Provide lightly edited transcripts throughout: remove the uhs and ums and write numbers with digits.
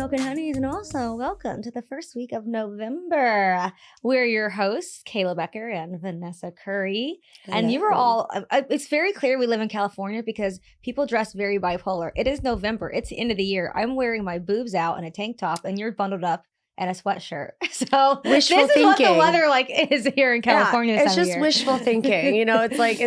Milk and Honeys, and also welcome to the first week of November. We're your hosts, Kayla Becker and Vanessa Curry. Hello. And you were all, it's very clear we live in California because people dress very bipolar. It is November. It's the end of the year. I'm wearing my boobs out in a tank top and you're bundled up in a sweatshirt. So wishful this is thinking. what the weather is here in California. Yeah, it's just wishful thinking. You know, it's like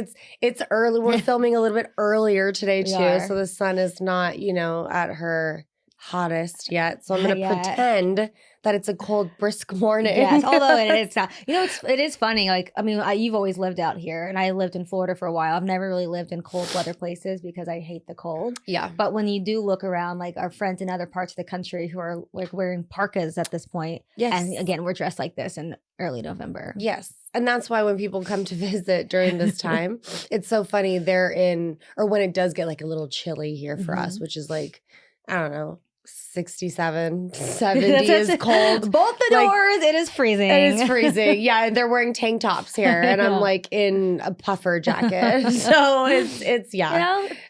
it's early. We're filming a little bit earlier today too, so the sun is not, at her hottest yet. So I'm going to pretend that it's a cold, brisk morning. Yes, although it's not. It is funny. Like, I mean, you've always lived out here, and I lived in Florida for a while. I've never really lived in cold weather places because I hate the cold. Yeah. But when you do look around, like our friends in other parts of the country who are like wearing parkas at this point, yes. And again, we're dressed like this in early November. Yes. And that's why when people come to visit during this time, it's so funny. They're in, or when it does get like a little chilly here for us, which is like, I don't know, 67, 70 is cold. Both the doors, it is freezing. It is freezing. Yeah, and they're wearing tank tops here, and I'm like in a puffer jacket. So it's it's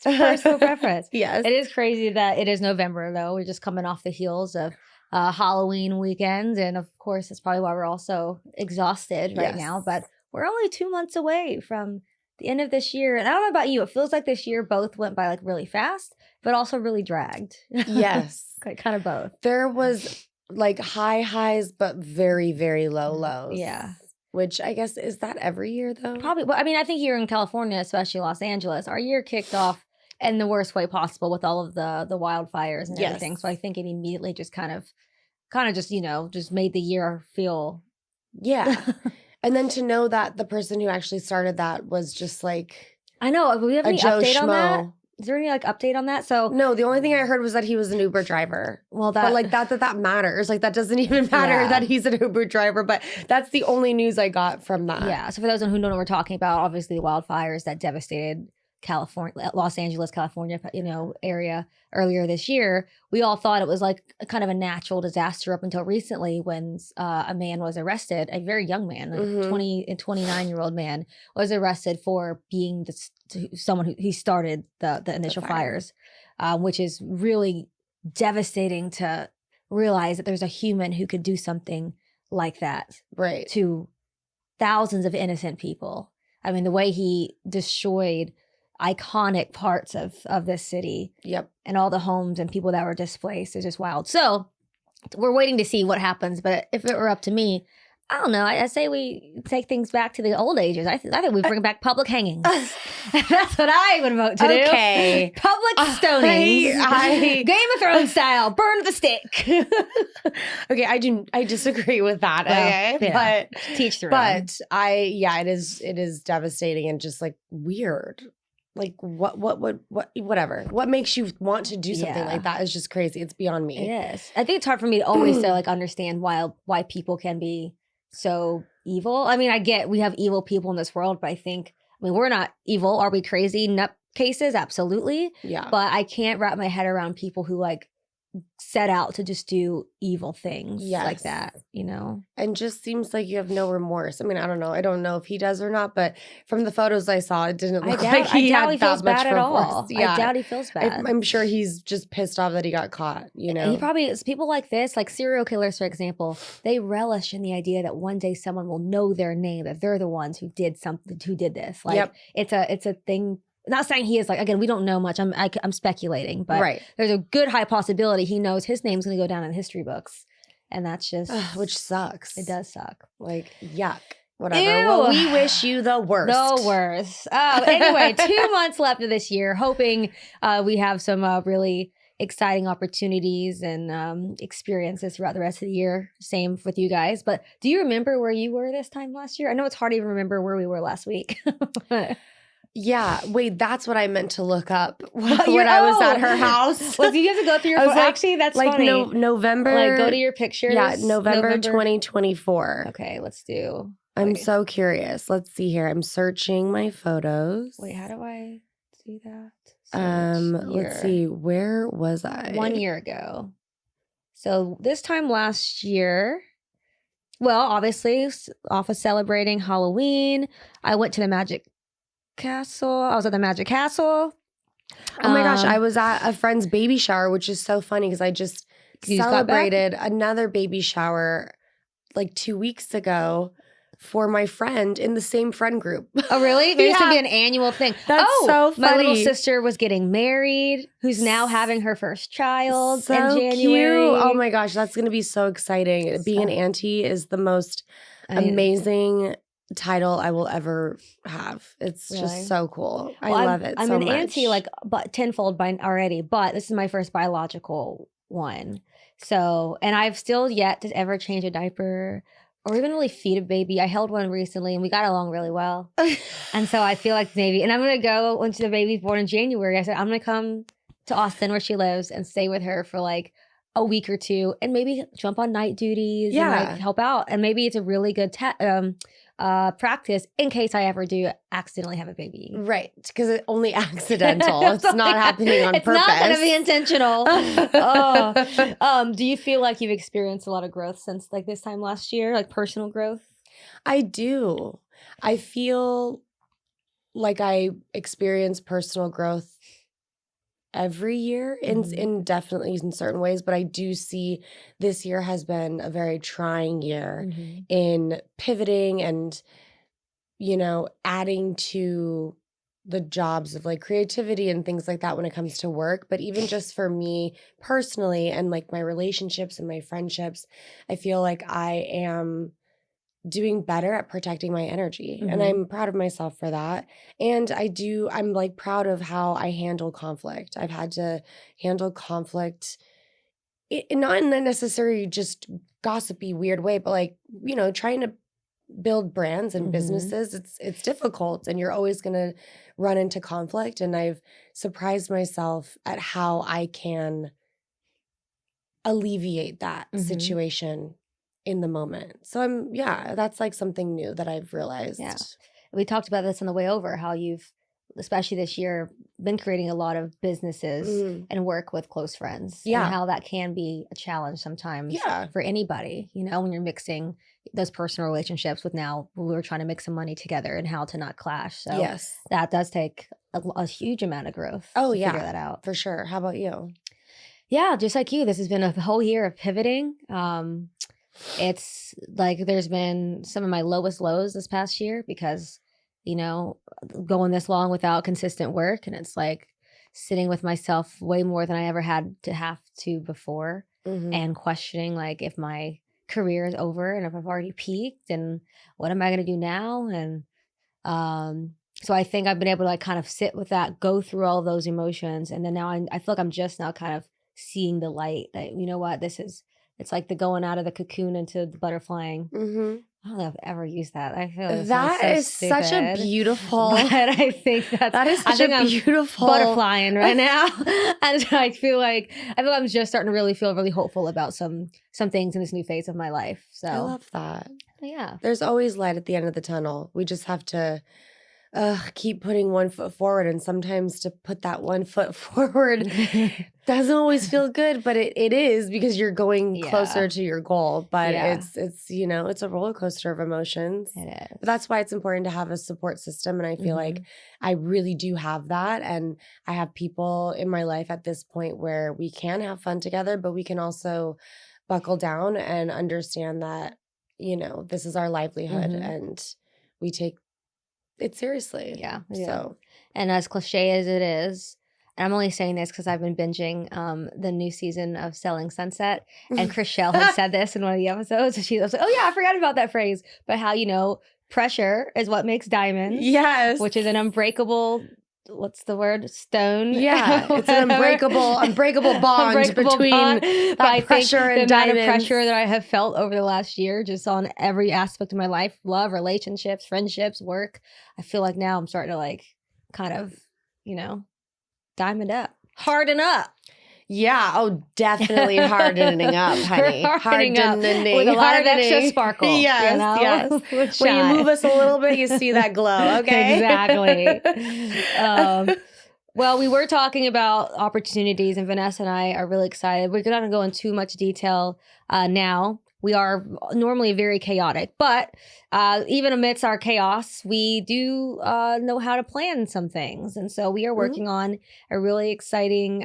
personal preference. Yes. It is crazy that it is November, though. We're just coming off the heels of Halloween weekend, and of course, that's probably why we're all so exhausted right now. But we're only 2 months away from the end of this year. And I don't know about you, it feels like this year both went by like really fast, but also really dragged. Yes. Kind of both. There was like high highs, but very, very low lows. Yeah. Which I guess, is that every year though? Probably. Well, I mean, I think here in California, especially Los Angeles, our year kicked off in the worst way possible with all of the wildfires and everything. So I think it immediately just kind of just, just made the year feel. Yeah. And then to know that the person who actually started that was just like, I know. Do we have any Joe update Schmo. on that? Is there any like update on that? So no, the only thing I heard was that he was an Uber driver. Well, but like that matters. Like that doesn't even matter that he's an Uber driver. But that's the only news I got from that. Yeah. So for those who don't know what we're talking about, obviously the wildfires that devastated California, Los Angeles, California, area earlier this year, we all thought it was like a kind of a natural disaster up until recently when a man was arrested, a very young man, a 29-year-old man was arrested for being someone who started the initial fires, which is really devastating to realize that there's a human who could do something like that to thousands of innocent people. I mean, the way he destroyed iconic parts of this city. Yep. And all the homes and people that were displaced is just wild. So we're waiting to see what happens. But if it were up to me, I don't know. I say we take things back to the old ages. I think we bring back public hangings. That's what I would vote to do. Okay. Public stonings. Game of Thrones style. Burn the stick. Okay, I disagree with that. Okay. Yeah. But teach their own. But it is devastating and just like weird. Like whatever. What makes you want to do something like that is just crazy. It's beyond me. It is. I think it's hard for me to always to like understand why people can be so evil. I mean, I get we have evil people in this world, but I mean, we're not evil. Are we crazy nutcases? Absolutely. Yeah. But I can't wrap my head around people who like set out to just do evil things like that, And just seems like you have no remorse. I mean, I don't know. I don't know if he does or not, but from the photos I saw, it didn't look like he had that much remorse. At all. Yeah. I doubt he feels bad. I'm sure he's just pissed off that he got caught, And he probably is. People like this, like serial killers, for example, they relish in the idea that one day someone will know their name, that they're the ones who did this. Like it's a thing. Not saying he is like, again, we don't know much. I'm speculating, but there's a good high possibility he knows his name's going to go down in history books. And that's just... which sucks. It does suck. Like, yuck. Whatever. Ew. Well, we wish you the worst. The worst. Anyway, 2 months left of this year, hoping we have some really exciting opportunities and experiences throughout the rest of the year. Same with you guys. But do you remember where you were this time last year? I know it's hard to even remember where we were last week. Yeah, wait, that's what I meant to look up when I was at her house. Well, you have to go through your actually, that's like funny. November. Like, go to your pictures. Yeah, November 2024. Okay, let's do. I'm so curious. Let's see here. I'm searching my photos. Wait, how do I see that? Let's see. Where was I? 1 year ago. So this time last year, well, obviously, off of celebrating Halloween, I went to the Magic Castle. I was at the Magic Castle. Oh my gosh, I was at a friend's baby shower, which is so funny because I just celebrated another baby shower like 2 weeks ago for my friend in the same friend group. Oh, really? There used to be an annual thing. That's so funny. My little sister was getting married, who's now having her first child in January. Cute. Oh my gosh, that's going to be so exciting. Being an auntie is the most amazing title I will ever have. It's just so cool. I love it so much. I'm an auntie but tenfold by already, but this is my first biological one. So, and I've still yet to ever change a diaper or even really feed a baby. I held one recently and we got along really well. And so I feel like maybe, and I'm going to go once the baby's born in January. I said, I'm going to come to Austin where she lives and stay with her for like a week or two and maybe jump on night duties and like help out. And maybe it's a really good practice in case I ever do accidentally have a baby. Right. Because it's only accidental. It's not happening on purpose. It's not going to be intentional. Do you feel like you've experienced a lot of growth since like this time last year, like personal growth? I do. I feel like I experience personal growth every year in definitely in certain ways, but I do see this year has been a very trying year in pivoting and, you know, adding to the jobs of like creativity and things like that when it comes to work. But even just for me personally and like my relationships and my friendships, I feel like I am doing better at protecting my energy. And I'm proud of myself for that. And I'm like proud of how I handle conflict. I've had to handle conflict not in a necessarily just gossipy weird way, but like, you know, trying to build brands and businesses, it's difficult and you're always going to run into conflict. And I've surprised myself at how I can alleviate that situation in the moment. So that's like something new that I've realized. Yeah. We talked about this on the way over, how you've, especially this year, been creating a lot of businesses and work with close friends. Yeah. And how that can be a challenge sometimes for anybody, you know, when you're mixing those personal relationships with now we're trying to make some money together and how to not clash. So that does take a huge amount of growth. Oh, to figure that out. For sure. How about you? Yeah, just like you, this has been a whole year of pivoting. It's like there's been some of my lowest lows this past year because, you know, going this long without consistent work. And it's like sitting with myself way more than I ever had to have to before and questioning like if my career is over and if I've already peaked and what am I going to do now? And so I think I've been able to like kind of sit with that, go through all those emotions. And then now I feel like I'm just now kind of seeing the light that, you know what, it's like the going out of the cocoon into the butterflying. I don't know if I've ever used that. I feel like that is such a beautiful. But I think that is such a beautiful butterflying right now, and I feel like I'm just starting to really feel really hopeful about some things in this new phase of my life. So I love that. Yeah, there's always light at the end of the tunnel. We just have to keep putting one foot forward, and sometimes to put that one foot forward doesn't always feel good, but it is because you're going closer to your goal. But it's you know, it's a roller coaster of emotions. It is. But that's why it's important to have a support system, and I feel like I really do have that, and I have people in my life at this point where we can have fun together, but we can also buckle down and understand that, you know, this is our livelihood and we take it seriously. Yeah. So, and as cliche as it is, and I'm only saying this because I've been binging the new season of Selling Sunset, and Chriselle had said this in one of the episodes. She was like, "Oh yeah, I forgot about that phrase." But how, you know, pressure is what makes diamonds. Yes, which is an unbreakable. What's the word? Stone. Yeah, it's an unbreakable bond between that pressure and the diamonds. amount of pressure that I have felt over the last year, just on every aspect of my life, love, relationships, friendships, work. I feel like now I'm starting to like kind of, you know, diamond up, harden up. Yeah, oh, definitely hardening up, honey. Hardening up with a lot of extra sparkle. Yes, you know? yes. When you move us a little bit, you see that glow, okay? Exactly. Well, we were talking about opportunities, and Vanessa and I are really excited. We're not going to go into too much detail now. We are normally very chaotic, but even amidst our chaos, we do know how to plan some things. And so we are working on a really exciting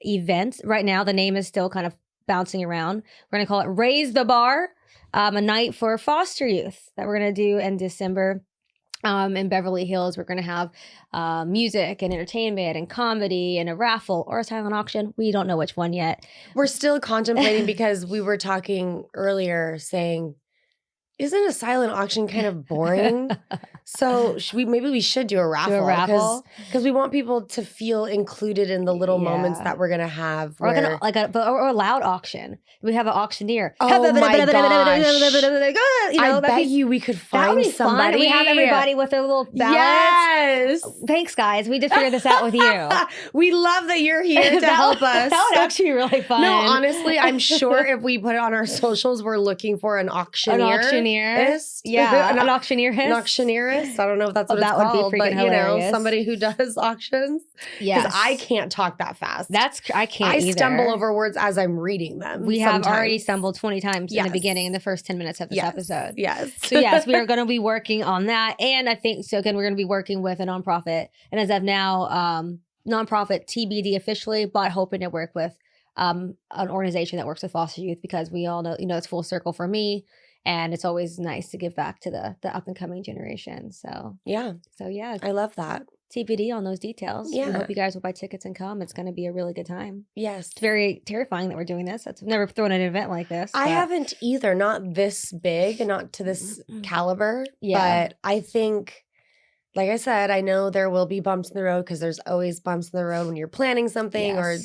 event. Right now, the name is still kind of bouncing around. We're going to call it Raise the Bar, a night for foster youth that we're going to do in December. In Beverly Hills, we're going to have music and entertainment and comedy and a raffle or a silent auction. We don't know which one yet. We're still contemplating because we were talking earlier saying, isn't a silent auction kind of boring? So maybe we should do a raffle. Do a raffle? Because we want people to feel included in the little moments that we're going to have. Or or a loud auction. We have an auctioneer. Oh my gosh. You know, I bet you we could find somebody. Fun. We have everybody with their little ballots. Yes. Thanks, guys. We just figured this out with you. We love that you're here to help us. That would actually be really fun. No, honestly, I'm sure if we put it on our socials, we're looking for an auctioneer. An auctioneer. Yeah. An auctioneer. An auctioneerist. I don't know if that's what it's called, would be freaking but hilarious. somebody who does auctions. Yes. Because I can't talk that fast. I can't either. I stumble over words as I'm reading them. We have already stumbled 20 times in the beginning in the first 10 minutes of this episode. Yes. So yes, we are going to be working on that. And I think, so again, we're going to be working with a nonprofit. And as of now, nonprofit TBD officially, but hoping to work with an organization that works with foster youth, because we all know, it's full circle for me. And it's always nice to give back to the up and coming generation. So yeah, I love that. TBD on those details. Yeah, I hope you guys will buy tickets and come. It's going to be a really good time. Yes, it's very terrifying that we're doing this. I've never thrown an event like this. I haven't either. Not this big and not to this caliber. Yeah, but I think, like I said, I know there will be bumps in the road, because there's always bumps in the road when you're planning something or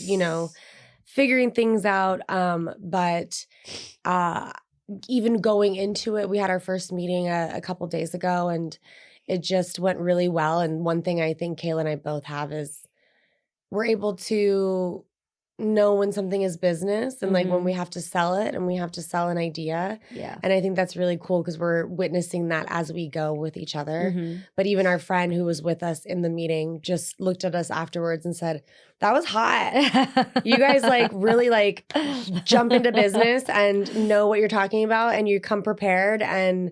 figuring things out. But even going into it, we had our first meeting a couple days ago, and it just went really well. And one thing I think Kayla and I both have is we're able to know when something is business and like when we have to sell it and we have to sell an idea. Yeah. And I think that's really cool, because we're witnessing that as we go with each other. But even our friend who was with us in the meeting just looked at us afterwards and said, that was hot. You guys really jump into business and know what you're talking about, and you come prepared, and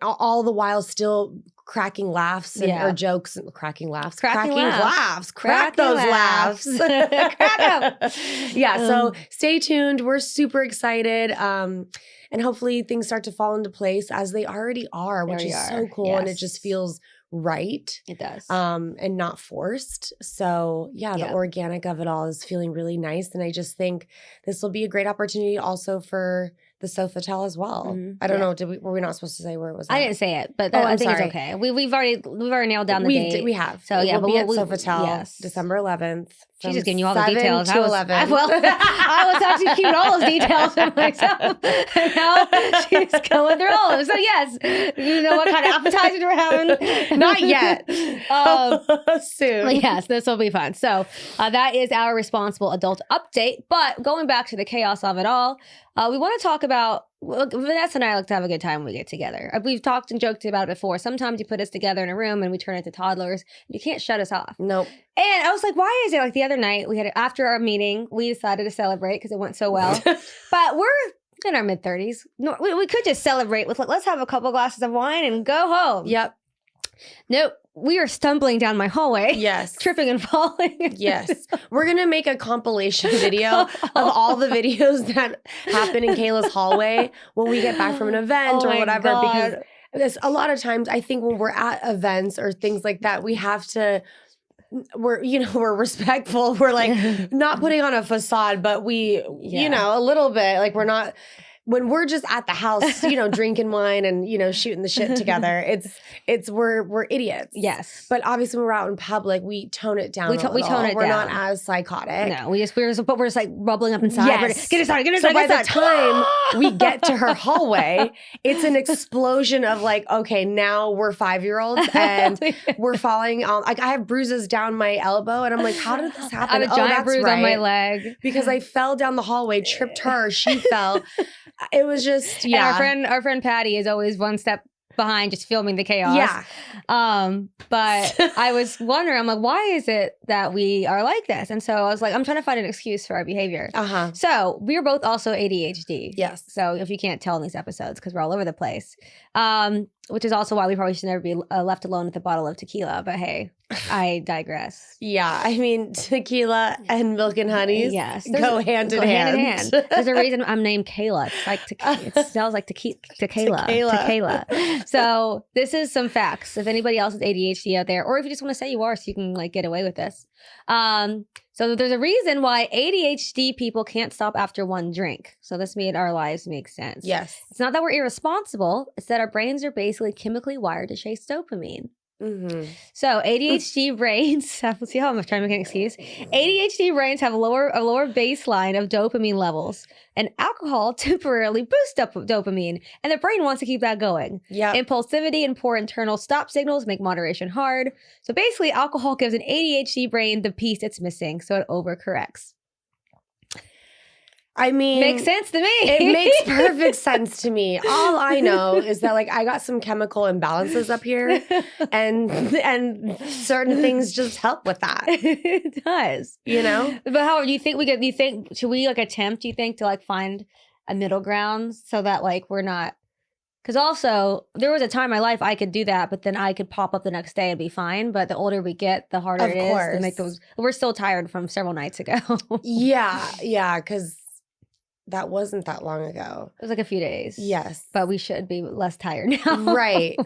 all the while still cracking laughs or jokes, cracking laughs. Crack those laughs. Crack them. Yeah. So stay tuned. We're super excited. And hopefully things start to fall into place, as they already are, which is so cool. Yes. And it just feels right. It does. And not forced. So the organic of it all is feeling really nice. And I just think this will be a great opportunity also for the Sofitel as well. I don't know. Were we not supposed to say where it was at? I didn't say it, but I think it's okay. We've already nailed down the date. We have. So we'll be at Sofitel December 11th. She's just giving you all the details. To 11. I was actually keeping all those details for myself. And now she's going through all of them. So yes, you know what kind of appetizers we're having? Not yet. Soon. But yes, this will be fun. So that is our responsible adult update. But going back to the chaos of it all, we want to talk about, Vanessa and I like to have a good time when we get together. We've talked and joked about it before. Sometimes you put us together in a room and we turn into toddlers. You can't shut us off. Nope. And I was like, why is it, like the other night, after our meeting, we decided to celebrate because it went so well. But we're in our mid-30s. No, we could just celebrate with, let's have a couple glasses of wine and go home. Yep. Nope. We are stumbling down my hallway. Yes. Tripping and falling. Yes. We're going to make a compilation video of all the videos that happen in Kayla's hallway when we get back from an event or whatever. God. Because a lot of times I think when we're at events or things like that, we have to, we're respectful. We're like not putting on a facade, but we, a little bit, like we're not. When we're just at the house, drinking wine and, shooting the shit together, we're idiots. Yes. But obviously when we're out in public, we tone it down. We tone it down. We're not as psychotic. No, we're just like bubbling up inside. Yes. Get inside. So by the time we get to her hallway, it's an explosion of like, okay, now we're 5-year-olds and we're falling on, like I have bruises down my elbow and I'm like, how did this happen? I have a giant bruise on my leg. Because I fell down the hallway, tripped her, she fell. It was just, And our friend Patty is always one step behind, just filming the chaos. Yeah. But I was wondering, I'm like, why is it that we are like this? And so I was like, I'm trying to find an excuse for our behavior. So we are both also ADHD. Yes. So if you can't tell in these episodes, because we're all over the place. which is also why we probably should never be left alone with a bottle of tequila. But hey, I digress. Yeah, I mean, tequila and milk and honeys go hand in hand. There's a reason I'm named Kayla. It's like it smells like tequila. So this is some facts. If anybody else has ADHD out there, or if you just want to say you are, so you can like get away with this. So there's a reason why ADHD people can't stop after one drink. So this made our lives make sense. Yes. It's not that we're irresponsible. It's that our brains are basically chemically wired to chase dopamine. Mm-hmm. So ADHD brains, see how I'm trying to make an excuse. ADHD brains have a lower baseline of dopamine levels, and alcohol temporarily boosts up dopamine, and the brain wants to keep that going. Yeah, impulsivity and poor internal stop signals make moderation hard. So basically, alcohol gives an ADHD brain the piece it's missing, so it overcorrects. I mean, makes sense to me. It makes perfect sense to me. All I know is that like I got some chemical imbalances up here, and certain things just help with that. It does, you know. But how do you think we could? Do you think should we like attempt? Do you think to like find a middle ground so that like we're not? Because also there was a time in my life I could do that, but then I could pop up the next day and be fine. But the older we get, the harder it is to make those. We're still tired from several nights ago. yeah, because. That wasn't that long ago. It was like a few days. Yes. But we should be less tired now. Right.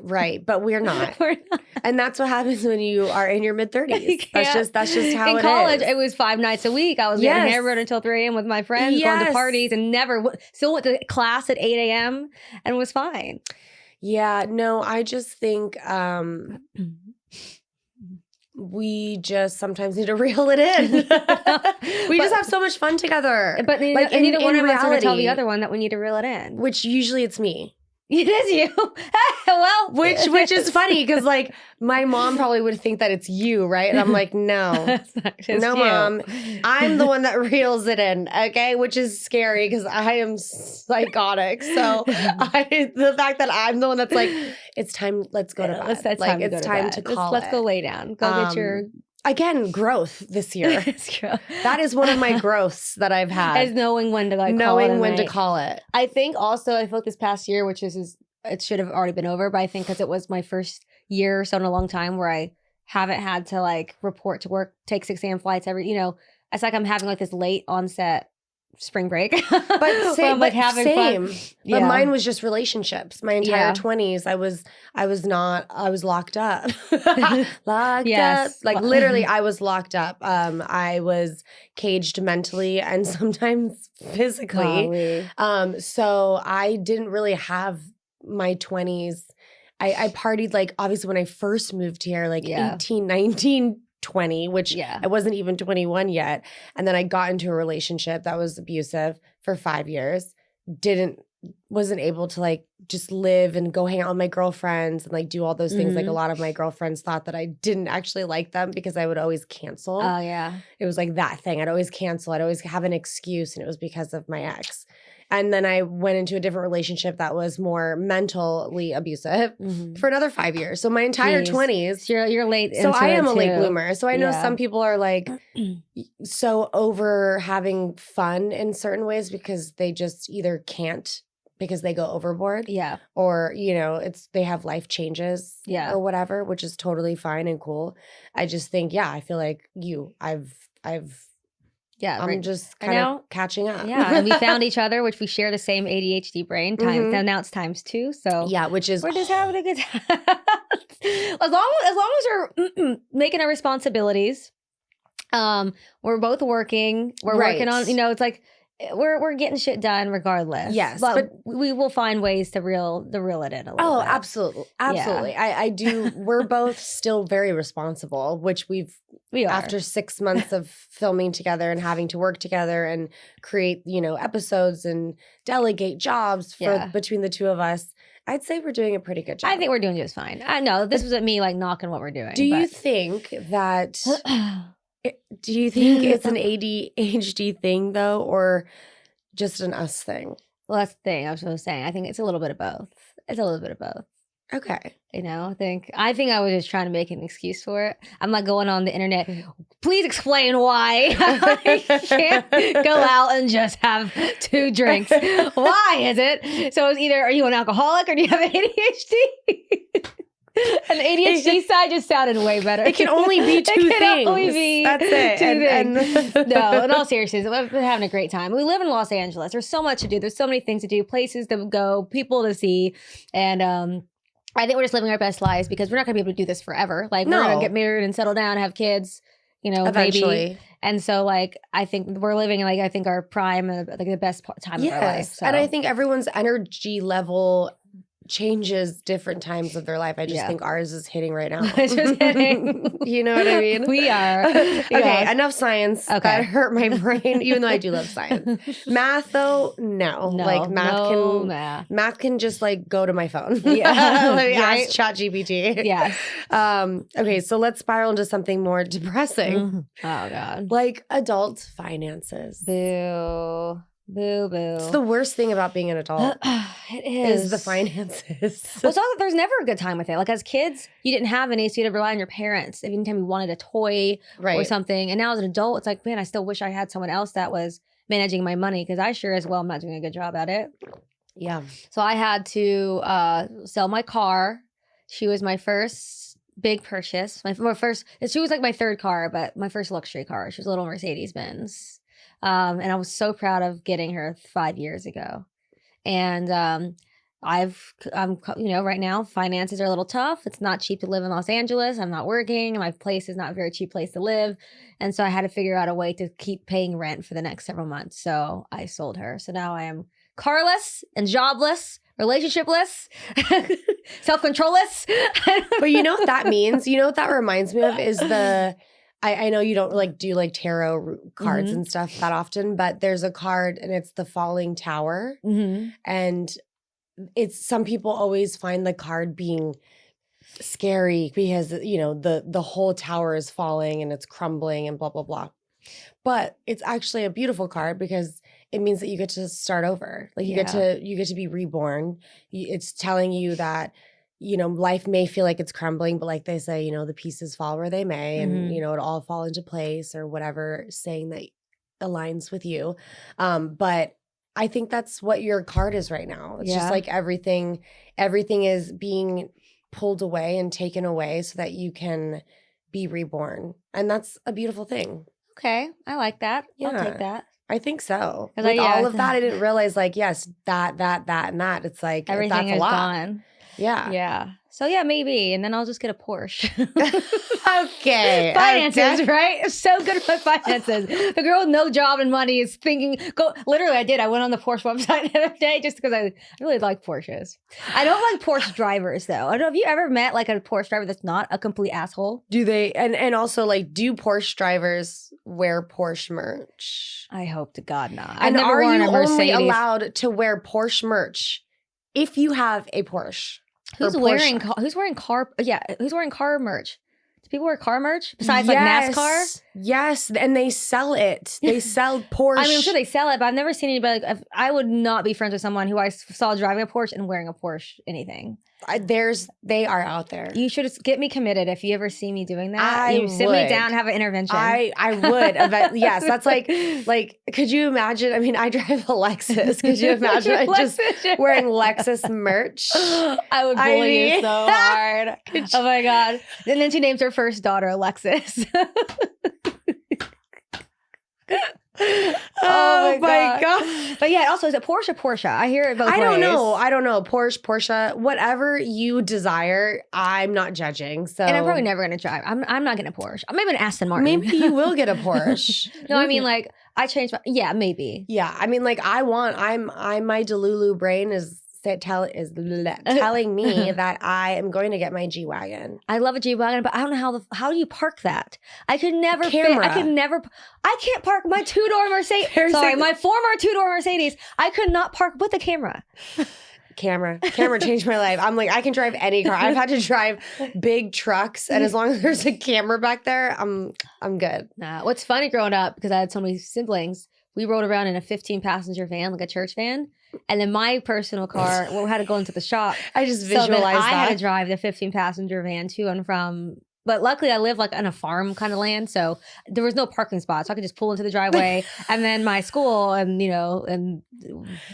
But we're not. We're not. And that's what happens when you are in your mid-30s. That's just how it is. In college, it was 5 nights a week. I was getting hammered until 3 a.m. with my friends, going to parties, and still went to class at 8 a.m. and was fine. Yeah. No, I just think... we just sometimes need to reel it in. We just have so much fun together. But like neither one of us are going to tell the other one that we need to reel it in. Which usually it's me. It is you. Well, which is funny because like my mom probably would think that it's you, right? And I'm like, no, no, Mom, I'm the one that reels it in, okay? Which is scary because I am psychotic. So the fact that I'm the one that's like, it's time, let's go to bed. It's time to call Let's go lay down. Go get your. Again, growth this year. That is one of my growths that I've had. Is knowing when to to call it. I think also, I feel like this past year, which is it should have already been over, but I think because it was my first year or so in a long time where I haven't had to like report to work, take 6 a.m. flights it's like I'm having like this late onset spring break. But same, like having fun. But mine was just relationships. My entire 20s, I was locked up. Locked up. Like literally I was locked up. I was caged mentally and sometimes physically. So I didn't really have my 20s. I partied like obviously when I first moved here, like 18, 19, 20, which I wasn't even 21 yet. And then I got into a relationship that was abusive for 5 years. Wasn't able to like just live and go hang out with my girlfriends and like do all those things. Like a lot of my girlfriends thought that I didn't actually like them because I would always cancel. Oh yeah. It was like that thing. I'd always cancel. I'd always have an excuse, and it was because of my ex. And then I went into a different relationship that was more mentally abusive for another 5 years. So my entire 20s. So you're late. So I am a late bloomer. So I know some people are like so over having fun in certain ways because they just either can't because they go overboard. Yeah. Or, they have life changes or whatever, which is totally fine and cool. I just think, I feel like I'm just kind of catching up. Yeah, and we found each other, which we share the same ADHD brain. Now it's times 2. So which is we're just having a good time. as long as we're making our responsibilities, we're both working. We're working on. It's like we're getting shit done regardless. Yes, but we will find ways to reel it in a little bit. Absolutely. Yeah. I do. We're both still very responsible, which we are. After 6 months of filming together and having to work together and create, episodes and delegate jobs between the two of us. I'd say we're doing a pretty good job. I think we're doing just fine. I know this wasn't me like knocking what we're doing. Do you think that? Do you think it's an ADHD thing though, or just an us thing? Well, that's the thing I was saying. I think it's a little bit of both. Okay. You know, I think I was just trying to make an excuse for it. I'm like going on the internet. Please explain why I can't go out and just have 2 drinks. Why is it? So it's either, are you an alcoholic or do you have ADHD? And the ADHD side just sounded way better. It can only be 2 things. That's it. 2 things. No, in all seriousness, I've been having a great time. We live in Los Angeles. There's so much to do. There's so many things to do, places to go, people to see. And I think we're just living our best lives because we're not going to be able to do this forever. Like, we're going to get married and settle down, have kids, you know, eventually. Maybe. And so, like, I think we're living, like, I think our prime, like, the best time of our life. So. And I think everyone's energy level changes different times of their life. I just think ours is hitting right now. It's just hitting. You know what I mean? We are. Okay, enough science. Okay. That hurt my brain, even though I do love science. Math, though, no. Like, math can just, like, go to my phone. Yeah. Ask ChatGPT. Yeah. Okay, so let's spiral into something more depressing. Mm-hmm. Oh, God. Like adult finances. Boo. Boo, boo. It's the worst thing about being an adult. It is. The finances. Well, so there's never a good time with it. Like, as kids, you didn't have any, so you had to rely on your parents. Anytime you wanted a toy or something. And now as an adult, it's like, man, I still wish I had someone else that was managing my money because I sure as well am not doing a good job at it. Yeah. So I had to sell my car. She was my first big purchase. She was like my 3rd car, but my first luxury car. She was a little Mercedes-Benz. And I was so proud of getting her 5 years ago. And I'm, you know, right now finances are a little tough. It's not cheap to live in Los Angeles. I'm not working. My place is not a very cheap place to live. And so I had to figure out a way to keep paying rent for the next several months. So I sold her. So now I am carless and jobless, relationshipless, self-controlless. But you know what that means? You know what that reminds me of is I know you don't like do like tarot cards and stuff that often, but there's a card and it's the falling tower. And it's, some people always find the card being scary because, you know, the whole tower is falling and it's crumbling and blah, blah, blah. But it's actually a beautiful card because it means that you get to start over. Like you get to be reborn. It's telling you that, you know, life may feel like it's crumbling, but like they say, you know, the pieces fall where they may, and, you know, it all fall into place or whatever saying that aligns with you. But I think that's what your card is right now. It's just like everything is being pulled away and taken away so that you can be reborn. And that's a beautiful thing. Okay. I like that. Yeah. I'll take that. I think so. With all of that, I didn't realize like, yes, that, and that. It's like everything that's a is lot. Gone. Yeah. Yeah. So yeah, maybe. And then I'll just get a Porsche. Okay. Finances, right? So good at my finances. The girl with no job and money is thinking, literally I did. I went on the Porsche website the other day just because I really like Porsches. I don't like Porsche drivers though. I don't know, have you ever met like a Porsche driver that's not a complete asshole? Do they, and also like, do Porsche drivers wear Porsche merch? I hope to God not. And are you only allowed to wear Porsche merch if you have a Porsche? Who's wearing car merch? Do people wear car merch besides like NASCAR? Yes, and they sell it. They sell Porsche. I mean, I'm sure they sell it, but I've never seen anybody. Like, I would not be friends with someone who I saw driving a Porsche and wearing a Porsche anything. They are out there. You should get me committed if you ever see me doing that. You sit me down, have an intervention. I would. Yes, that's like, could you imagine? I mean, I drive a Lexus. Could you imagine just wearing Lexus merch? I would bully you so hard. Oh my God. And then she names her first daughter Alexis. Oh my God. But yeah, also, is it Porsche? I hear it both ways. I don't know. Porsche, whatever you desire, I'm not judging. So, and I'm probably never going to drive. I'm not getting a Porsche. Maybe an Aston Martin. Maybe you will get a Porsche. No, I mean like I changed my, maybe. Yeah, I mean like my Delulu brain is telling me that I am going to get my G-Wagon. I love a G-Wagon, but I don't know how do you park that? I could never I can't park my 2-door Mercedes. My former 2-door Mercedes. I could not park with a camera. Camera changed my life. I'm like, I can drive any car. I've had to drive big trucks, and as long as there's a camera back there, I'm good. What's funny growing up, because I had so many siblings, we rode around in a 15-passenger van, like a church van, And then my personal car, well, we had to go into the shop. I just visualized so then that. I had to drive the 15-passenger van to and from. But luckily, I live like on a farm kind of land, so there was no parking spot, so I could just pull into the driveway. And then my school, and and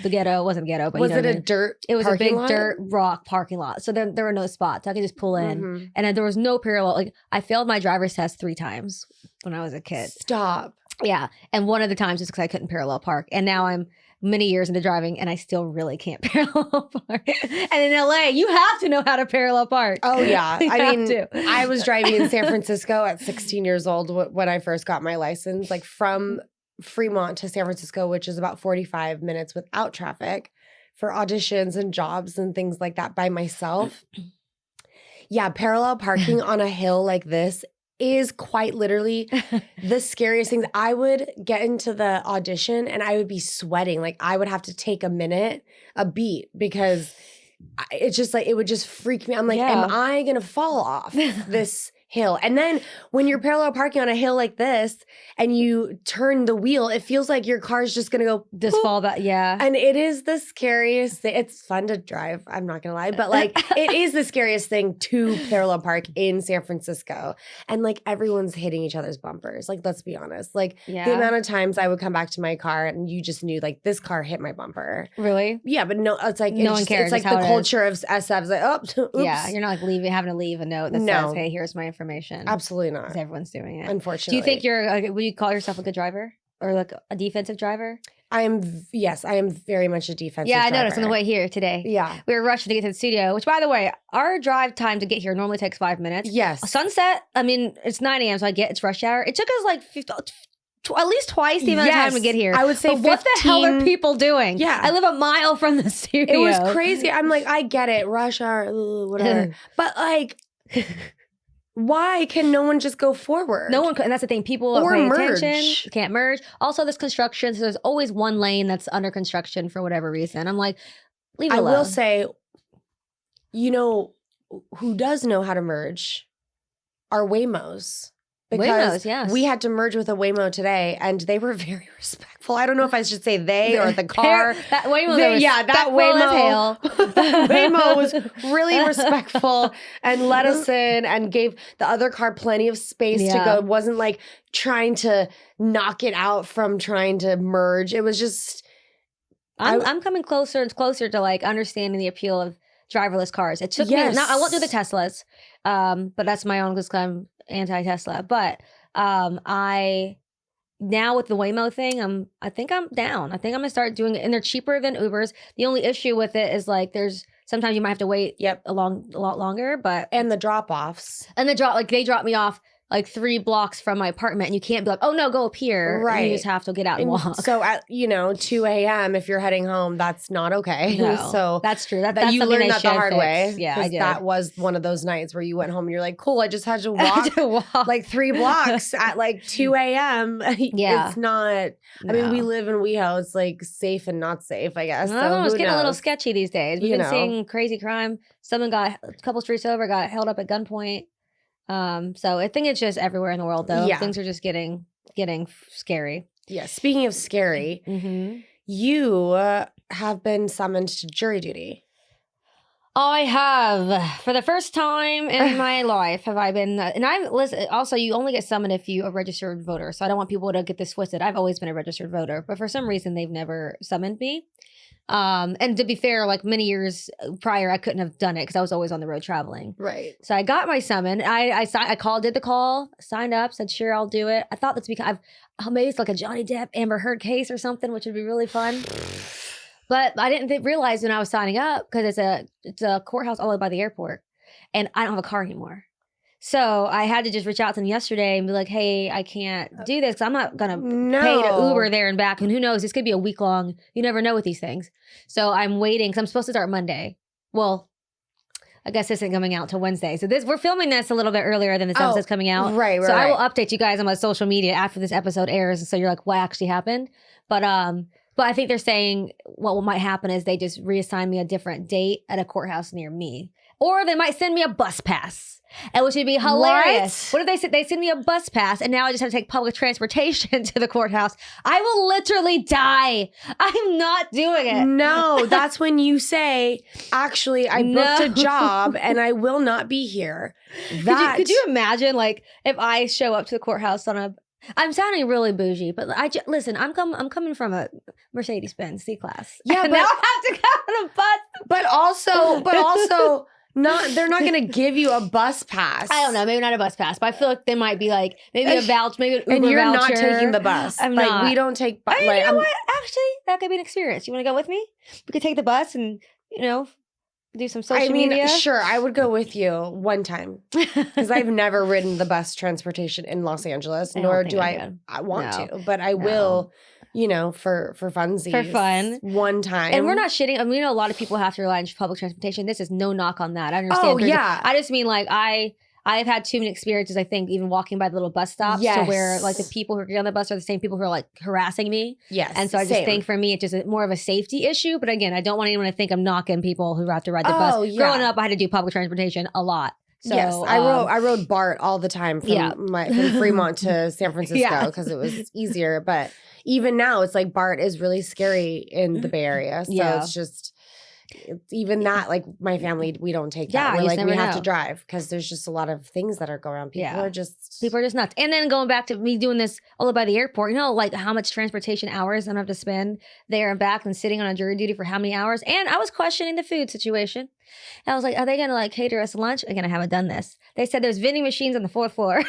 the ghetto wasn't ghetto, but was it a dirt? It was a big lot? dirt rock parking lot, so there were no spots. I could just pull in, and then there was no parallel. Like I failed my driver's test 3 times when I was a kid. Stop. Yeah, and one of the times is because I couldn't parallel park, and now I'm many years into driving and I still really can't parallel park. And in LA, you have to know how to parallel park. Oh yeah. I mean, I was driving in San Francisco at 16 years old when I first got my license, like from Fremont to San Francisco, which is about 45 minutes without traffic for auditions and jobs and things like that by myself. Yeah, parallel parking on a hill like this is quite literally the scariest things. I would get into the audition and I would be sweating. Like I would have to take a beat because it's just like, it would just freak me. I'm like, am I going to fall off this hill? And then when you're parallel parking on a hill like this and you turn the wheel, it feels like your car's just going to go just fall back. Yeah. And it is the scariest thing. It's fun to drive. I'm not going to lie, but like it is the scariest thing to parallel park in San Francisco. And like everyone's hitting each other's bumpers. Like, let's be honest. Like the amount of times I would come back to my car and you just knew like this car hit my bumper. Really? Yeah. But no, it's like, no one cares. It's like the culture of SF is like, oh, oops. Yeah. You're not like having to leave a note that says, hey, here's my information. Absolutely not. Because everyone's doing it. Unfortunately. Do you think would you call yourself a good driver or like a defensive driver? Yes, I am very much a defensive driver. Yeah, I noticed on the way here today. Yeah. We were rushing to get to the studio, which by the way, our drive time to get here normally takes 5 minutes. Yes. Sunset, I mean, it's 9 a.m. so I get it's rush hour. It took us like at least twice the amount of time to get here. I would say 15, what the hell are people doing? Yeah. I live a mile from the studio. It was crazy. I'm like, I get it. Rush hour, whatever. But like... Why can no one just go forward? No one, and that's the thing. People or pay merge. Attention, can't merge. Also, this construction, so there's always one lane that's under construction for whatever reason. I'm like, leave it alone. I will say, who does know how to merge are Waymos. Because we had to merge with a Waymo today, and they were very respectful. I don't know if I should say they or the car. That Waymo, that Waymo was really respectful and let us in and gave the other car plenty of space to go. It wasn't like trying to knock it out from trying to merge. It was just... I'm coming closer and closer to like understanding the appeal of driverless cars. It took me... Now, I won't do the Teslas, but that's my own because I'm anti-Tesla. But I now with the Waymo thing, I think I'm down. I think I'm gonna start doing it, and they're cheaper than Ubers. The only issue with it is like sometimes you might have to wait a lot longer, but and the drop-offs. And they drop me off like 3 blocks from my apartment, and you can't be like, oh no, go up here. Right. And you just have to get out and walk. So at 2 a.m. if you're heading home, that's not okay. No, so that's true. That you learned that the hard way. Yeah, I did. That was one of those nights where you went home and you're like, cool, I just had to walk, like 3 blocks at like 2 a.m. Yeah. It's not, I mean, we live in WeHo. It's like safe and not safe, I guess. So it's getting a little sketchy these days. We've been seeing crazy crime. Someone got a couple streets over, got held up at gunpoint. So I think it's just everywhere in the world, though. Yeah. Things are just getting scary. Yeah. Speaking of scary, you have been summoned to jury duty. I have, for the first time in my life, have I been, and listen, also you only get summoned if you're a registered voter. So I don't want people to get this twisted. I've always been a registered voter, but for some reason they've never summoned me. And to be fair, like many years prior, I couldn't have done it because I was always on the road traveling. Right. So I got my summon. I did the call, signed up, said, sure, I'll do it. I thought that's because maybe it's like a Johnny Depp Amber Heard case or something, which would be really fun. But I didn't realize when I was signing up, because it's a courthouse all the way by the airport, and I don't have a car anymore. So I had to just reach out to them yesterday and be like, hey, I can't do this because I'm not going to pay to Uber there and back. And who knows, this could be a week long. You never know with these things. So I'm waiting because I'm supposed to start Monday. Well, I guess this isn't coming out till Wednesday. So we're filming this a little bit earlier than this episode's coming out. Right. I will update you guys on my social media after this episode airs. So you're like, what actually happened? But But I think they're saying what might happen is they just reassign me a different date at a courthouse near me. Or they might send me a bus pass, which would be hilarious. What if they send me a bus pass and now I just have to take public transportation to the courthouse? I will literally die. I'm not doing it. No, that's when you say, actually, I booked a job and I will not be here. Could you imagine, like, if I show up to the courthouse on a... I'm sounding really bougie, but listen, I'm coming from a Mercedes-Benz C-Class. Yeah, but now I have to go on a bus. But also... they're not going to give you a bus pass. I don't know, maybe not a bus pass, but I feel like they might be like, maybe a voucher, maybe an Uber and you're voucher. not taking the bus. I'm not. We don't take bus. You know what? Actually, that could be an experience. You want to go with me? We could take the bus and, do some social media. Sure, I would go with you one time because I've never ridden the bus transportation in Los Angeles, nor do I want to, but I will. For funsies. For fun. One time. And we're not shitting. I mean, a lot of people have to rely on public transportation. This is no knock on that. I understand. Oh, yeah. I just mean, like, I've had too many experiences, I think, even walking by the little bus stops to where, like, the people who are on the bus are the same people who are, like, harassing me. Yes. And so I just think, for me, it's just more of a safety issue. But again, I don't want anyone to think I'm knocking people who have to ride the bus. Yeah. Growing up, I had to do public transportation a lot. So, yes, I rode BART all the time from Fremont to San Francisco because it was easier. But even now, it's like BART is really scary in the Bay Are. So it's just even that. Like my family, we don't take that. We're like we have to drive because there's just a lot of things that are going around. People are just nuts. And then going back to me doing this all by the airport, like how much transportation hours I'm gonna have to spend there and back and sitting on a jury duty for how many hours. And I was questioning the food situation. And I was like, are they gonna cater us lunch? Again, I haven't done this. They said there's vending machines on the 4th floor.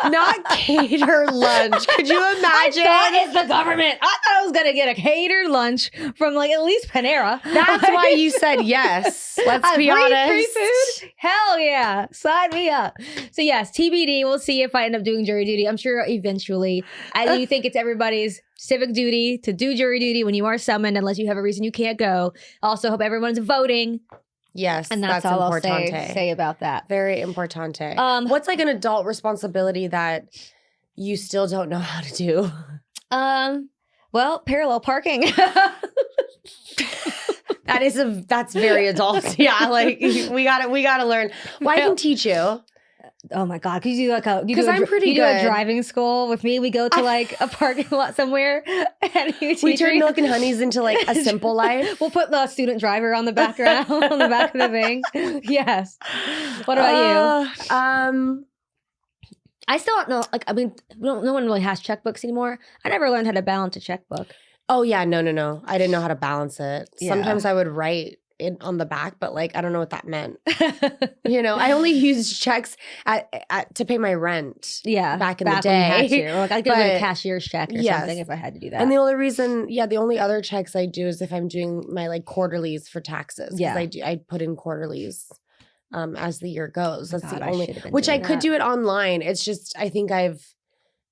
Not cater lunch. Could you imagine? I thought it's the government. I thought I was going to get a catered lunch from at least Panera. That's why you said yes. Let's be honest. Free food? Hell yeah. Sign me up. So yes, TBD. We'll see if I end up doing jury duty. I'm sure eventually. I do think it's everybody's civic duty to do jury duty when you are summoned, unless you have a reason you can't go. Also, hope everyone's voting. Yes, and that's all I'll say about that. Very importante. What's like an adult responsibility that you still don't know how to do? Well, parallel parking. That's very adult. Yeah, like we gotta learn. Well, I can teach you. Oh my God. Because you I'm pretty good. You do a driving school with me. We go to a parking lot somewhere and we turn Milk and Honeys into a simple life. We'll put the student driver on the background, on the back of the thing. Yes. What about you? I still don't know. No one really has checkbooks anymore. I never learned how to balance a checkbook. Oh yeah. No. I didn't know how to balance it. Yeah. Sometimes I would write it on the back, but I don't know what that meant. I only used checks to pay my rent. Yeah, back in the day. I'd do a cashier's check or something if I had to do that. And the only other checks I do is if I'm doing my quarterlies for taxes. Yeah, I put in quarterlies as the year goes. That's the only which I could do it online. It's just I think I've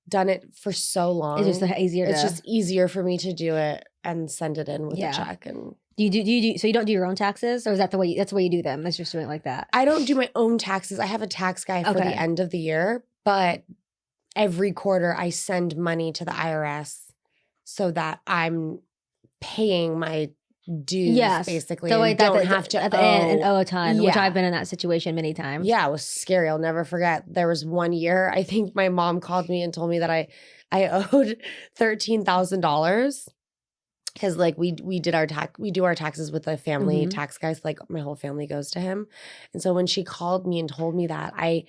done it for so long. It's just easier. It's just easier for me to do it and send it in with a check and. Do you so you don't do your own taxes, or is that that's the way you do them? It's just doing it like that. I don't do my own taxes. I have a tax guy for the end of the year, but every quarter I send money to the IRS so that I'm paying my dues basically. So I don't have to at the end and owe a ton, which I've been in that situation many times. Yeah, it was scary. I'll never forget. There was one year, I think my mom called me and told me that I owed $13,000. Because we do our taxes with a family tax guy, so my whole family goes to him. And so when she called me and told me that, I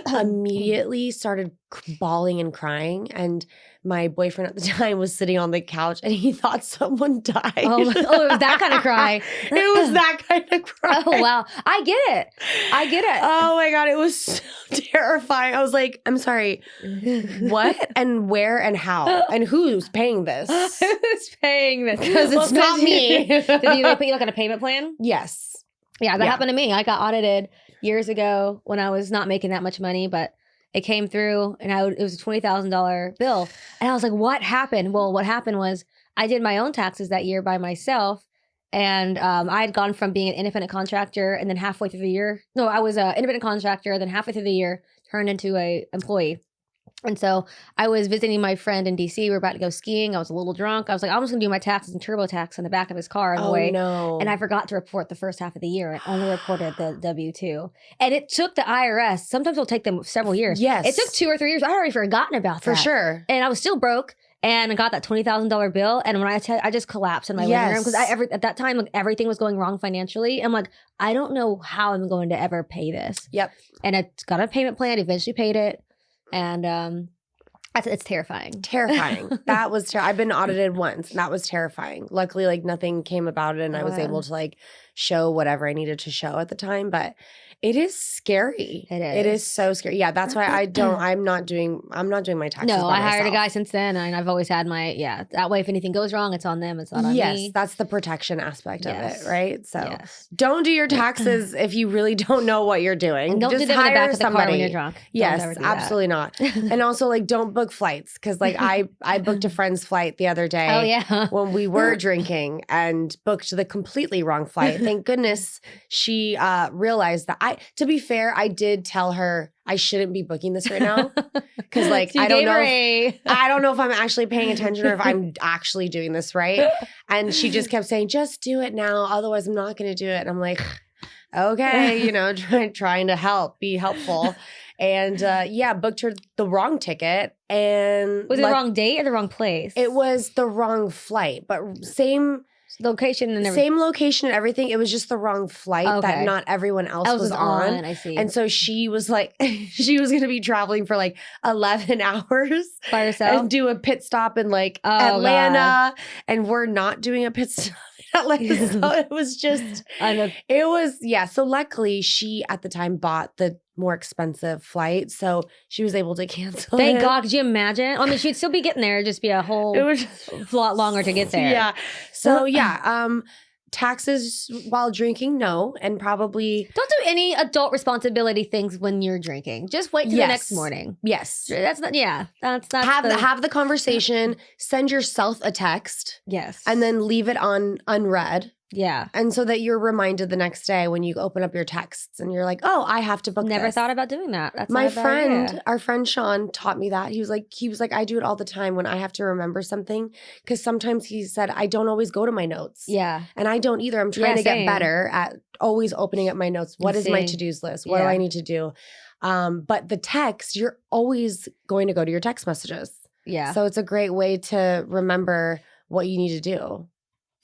immediately started bawling and crying. And my boyfriend at the time was sitting on the couch and he thought someone died. Oh, it was that kind of cry. It was that kind of cry. Oh, wow. I get it. Oh my God. It was so terrifying. I was like, I'm sorry, what and where and how and who's paying this? Who's paying this? Because it's not me. Did they put you on a payment plan? Yes. Yeah, that happened to me. I got audited years ago when I was not making that much money, but it came through and it was a $20,000 bill. And I was like, what happened? Well, what happened was I did my own taxes that year by myself. And I had gone from being an independent contractor and then halfway through the year. No, I was an independent contractor. Then halfway through the year, turned into a employee. And so I was visiting my friend in DC. We were about to go skiing. I was a little drunk. I was like, I'm just gonna do my taxes and TurboTax in the back of his car on the way. No. And I forgot to report the first half of the year and only reported the W-2. And it took the IRS, sometimes it'll take them several years. Yes. It took 2 or 3 years. I'd already forgotten about that. For sure. And I was still broke. And I got that $20,000 bill. And when I just collapsed in my living room because at that time, like, everything was going wrong financially. I'm like, I don't know how I'm going to ever pay this. Yep. And I got a payment plan, eventually paid it. And it's terrifying. Terrifying. That was I've been audited once, and that was terrifying. Luckily, like, nothing came about it, and I was able to, like, show whatever I needed to show at the time. But it is scary. It is so scary. Yeah, that's why I'm not doing my taxes. No, I hired a guy since then, and I've always had that way if anything goes wrong, it's on them, it's not on me. Yes, that's the protection aspect of it, right? So don't do your taxes if you really don't know what you're doing. And don't just do them in the back of the car when you're drunk. Yes, absolutely not. And also, like, don't book flights, because, like, I booked a friend's flight the other day. Oh yeah, when we were drinking, and booked the completely wrong flight. Thank goodness she realized that to be fair, I did tell her I shouldn't be booking this right now, because, like, so I don't know if I'm actually paying attention or if I'm actually doing this right. And she just kept saying, just do it now, otherwise I'm not going to do it. And I'm like, okay, trying to be helpful. And booked her the wrong ticket. And was it the wrong date or the wrong place? It was the wrong flight, but same location and everything. Same location and everything. It was just the wrong flight that not everyone else was on. I see. And so she was like, she was going to be traveling for like 11 hours by herself and do a pit stop in like Atlanta. God. And we're not doing a pit stop in Atlanta. So it was just, So luckily she at the time bought the more expensive flight, so she was able to cancel. Thank God. Could you imagine? I mean, she'd still be getting there. It'd just be a whole lot longer to get there. Yeah. So taxes while drinking, no, and probably don't do any adult responsibility things when you're drinking. Just wait till the next morning. Yes, that's not. Yeah, that's have the conversation. Send yourself a text. Yes, and then leave it on unread. Yeah. And so that you're reminded the next day when you open up your texts and you're like, oh, I have to book Never this. thought about doing that. That's my friend, our friend Sean taught me that. He was like, I do it all the time when I have to remember something. Because sometimes he said, I don't always go to my notes. Yeah. And I don't either. I'm trying to get better at always opening up my notes. What is my to-dos list? What do I need to do? But the text, you're always going to go to your text messages. Yeah. So it's a great way to remember what you need to do.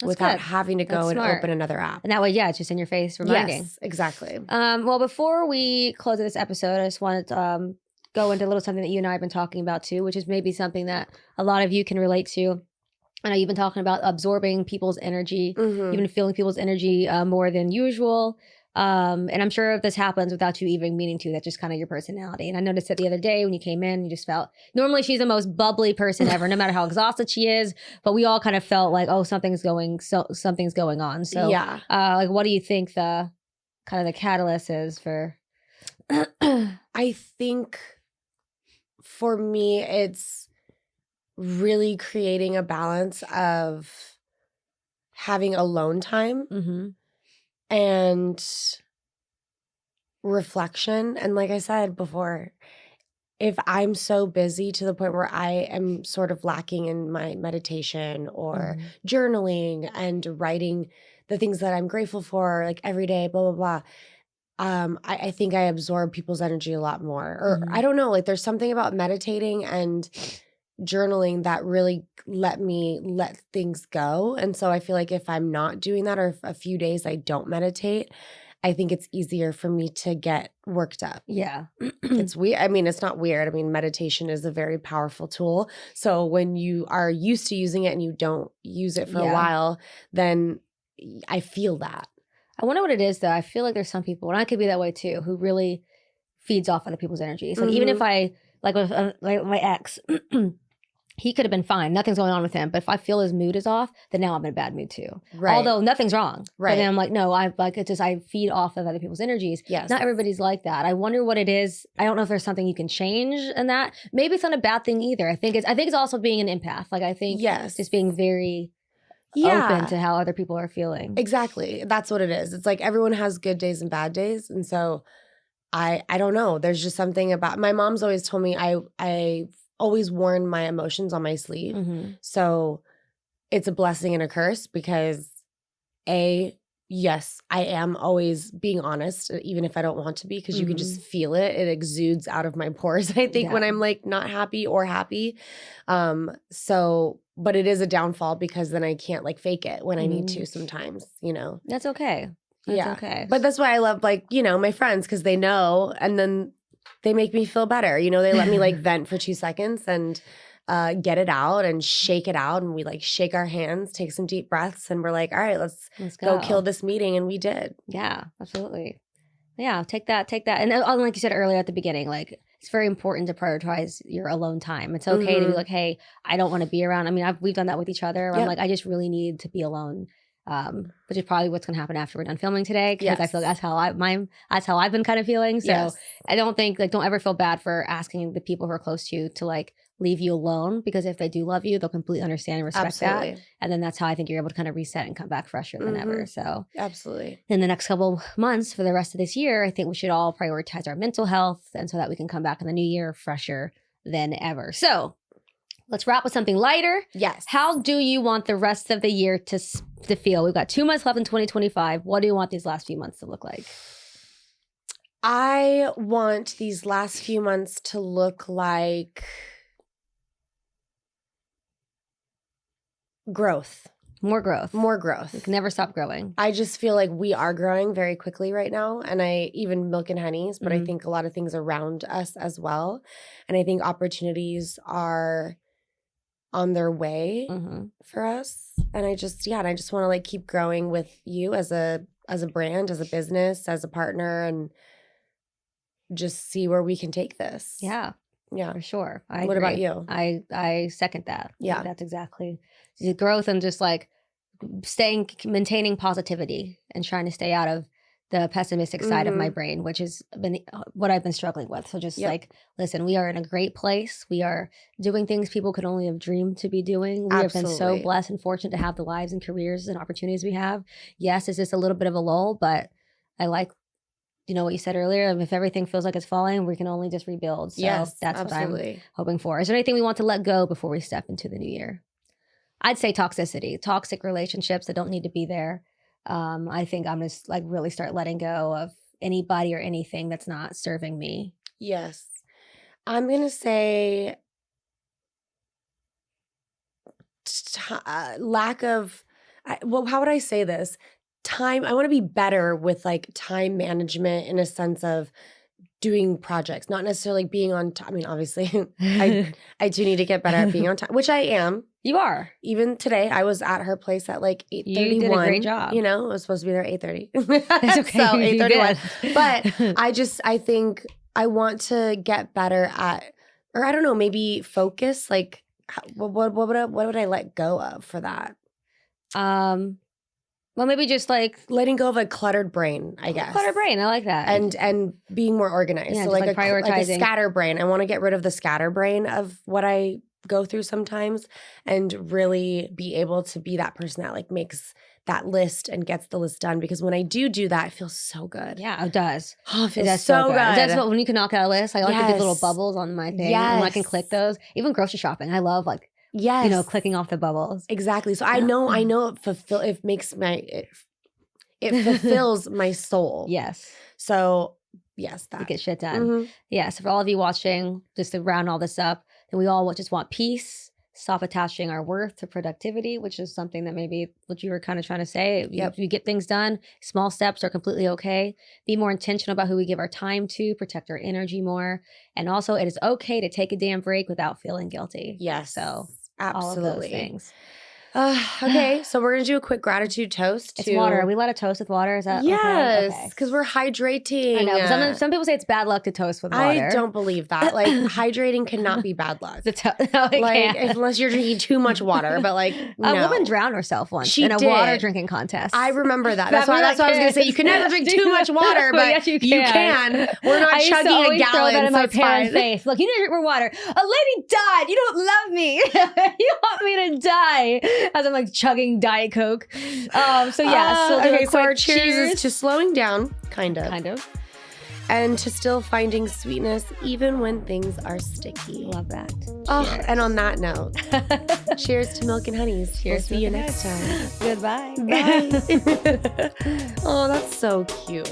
That's without good. having to go and open another app. And that way, it's just in your face reminding. Yes, exactly. Well, before we close this episode, I just wanted to go into a little something that you and I have been talking about too, which is maybe something that a lot of you can relate to. I know you've been talking about absorbing people's energy. You've been feeling people's energy more than usual. And I'm sure if this happens without you even meaning to, that's just kind of your personality. And I noticed it the other day when you came in, you just felt, normally she's the most bubbly person ever, no matter how exhausted she is, but we all kind of felt like, oh, something's going on. So like, what do you think the kind of the catalyst is for? I think for me, it's really creating a balance of having alone time and reflection. And like I said before, if I'm so busy to the point where I am sort of lacking in my meditation or journaling and writing the things that I'm grateful for, like every day, blah, blah, blah. I think I absorb people's energy a lot more. Or I don't know, like there's something about meditating and journaling that really let me let things go. And so I feel like if I'm not doing that, or if a few days I don't meditate, I think it's easier for me to get worked up. Yeah. It's weird. I mean, it's not weird. I mean, meditation is a very powerful tool. So when you are used to using it and you don't use it for a while, then I feel that. I wonder what it is, though. I feel like there's some people, and I could be that way too, who really feeds off other people's energies. Like even if I, like with like my ex, he could have been fine. Nothing's going on with him. But if I feel his mood is off, then now I'm in a bad mood too. Right. Although nothing's wrong. Right. But then I'm like, no, I feed off of other people's energies. Yes. Not everybody's like that. I wonder what it is. I don't know if there's something you can change in that. Maybe it's not a bad thing either. I think it's also being an empath. Like I think just being very open to how other people are feeling. Exactly. That's what it is. It's like everyone has good days and bad days. And so I don't know. There's just something about, my mom's always told me I always worn my emotions on my sleeve. Mm-hmm. So it's a blessing and a curse because yes, I am always being honest, even if I don't want to be, because you can just feel it. It exudes out of my pores, I think, when I'm like not happy or happy. But it is a downfall because then I can't like fake it when I need to sometimes, you know. That's okay. That's okay. But that's why I love like, you know, my friends, because they know, and then they make me feel better. You know, they let me like vent for 2 seconds and get it out and shake it out. And we like shake our hands, take some deep breaths, and we're like, all right, let's go kill this meeting. And we did. Yeah, absolutely. Yeah, take that. And like you said earlier at the beginning, like it's very important to prioritize your alone time. It's okay to be like, hey, I don't want to be around. I mean, we've done that with each other. I'm like, I just really need to be alone. Which is probably what's going to happen after we're done filming today, because I feel like that's how I've been kind of feeling. So I don't think don't ever feel bad for asking the people who are close to you to like leave you alone, because if they do love you, they'll completely understand and respect that. And then that's how I think you're able to kind of reset and come back fresher than ever. So absolutely. In the next couple months for the rest of this year, I think we should all prioritize our mental health, and so that we can come back in the new year fresher than ever. So let's wrap with something lighter. Yes. How do you want the rest of the year to feel? We've got 2 months left in 2025. What do you want these last few months to look like? I want these last few months to look like growth. More growth. We can never stop growing. I just feel like we are growing very quickly right now. And even Milk and Honeys, but I think a lot of things around us as well. And I think opportunities are on their way for us. And I just want to like keep growing with you as a brand, as a business, as a partner, and just see where we can take this. Yeah, for sure. What about you? I second that. Yeah, that's exactly the growth, and just like maintaining positivity and trying to stay out of the pessimistic side of my brain, which has been what I've been struggling with. So just like, listen, we are in a great place. We are doing things people could only have dreamed to be doing. We have been so blessed and fortunate to have the lives and careers and opportunities we have. Yes, it's just a little bit of a lull, but I like, you know, what you said earlier. If everything feels like it's falling, we can only just rebuild. So that's what I'm hoping for. Is there anything we want to let go before we step into the new year? I'd say toxicity, toxic relationships that don't need to be there. I think I'm just like really start letting go of anybody or anything that's not serving me. Yes. I'm going to say lack of, how would I say this? Time. I want to be better with like time management in a sense of doing projects, not necessarily being on time. I mean, obviously, I do need to get better at being on time, which I am. You are. Even today, I was at her place at like 8:31. You did a great job. You know, I was supposed to be there at 8:30. It's okay. So 8:31. But I think I want to get better at, or I don't know, maybe focus. Like, what would I let go of for that? Well, maybe just like letting go of a cluttered brain, I guess. Cluttered brain, I like that. And being more organized. Yeah, so like prioritizing. Like a scatter brain. I want to get rid of the scatter brain of what I go through sometimes, and really be able to be that person that like makes that list and gets the list done. Because when I do that, it feels so good. Yeah, it does. Oh, it feels so good. That's what, when you can knock out a list. I like to get little bubbles on my thing, and I can click those. Even grocery shopping, I love like. Yes. You know, clicking off the bubbles. Exactly. So I know it fulfills my soul. Yes. So yes, that. To get shit done. Yeah. So for all of you watching, just to round all this up, then we all just want peace, stop attaching our worth to productivity, which is something that maybe what you were kind of trying to say. You get things done. Small steps are completely okay. Be more intentional about who we give our time to, protect our energy more. And also it is okay to take a damn break without feeling guilty. Yes. So absolutely. All of those things. Okay, so we're going to do a quick gratitude toast. It's water. Are we allowed to toast with water? Is that yes, because we're hydrating. I know. Some people say it's bad luck to toast with water. I don't believe that. Like, hydrating cannot be bad luck. Unless you're drinking too much water. But like, no. A woman drowned herself once in a water drinking contest. I remember that. That's why I was going to say you can never drink too much water, but yes, you can. We're not chugging a gallon. Throw that in my parents' face. Look, you need to drink more water. A lady died. You don't love me. You want me to die. As I'm like chugging Diet Coke. So yeah. So our cheers is to slowing down, kind of. and to still finding sweetness even when things are sticky. Love that. Oh, Cheers. and on that note, cheers to milk and honeys. Cheers. We'll see you next time. Goodbye. Bye. Oh, that's so cute.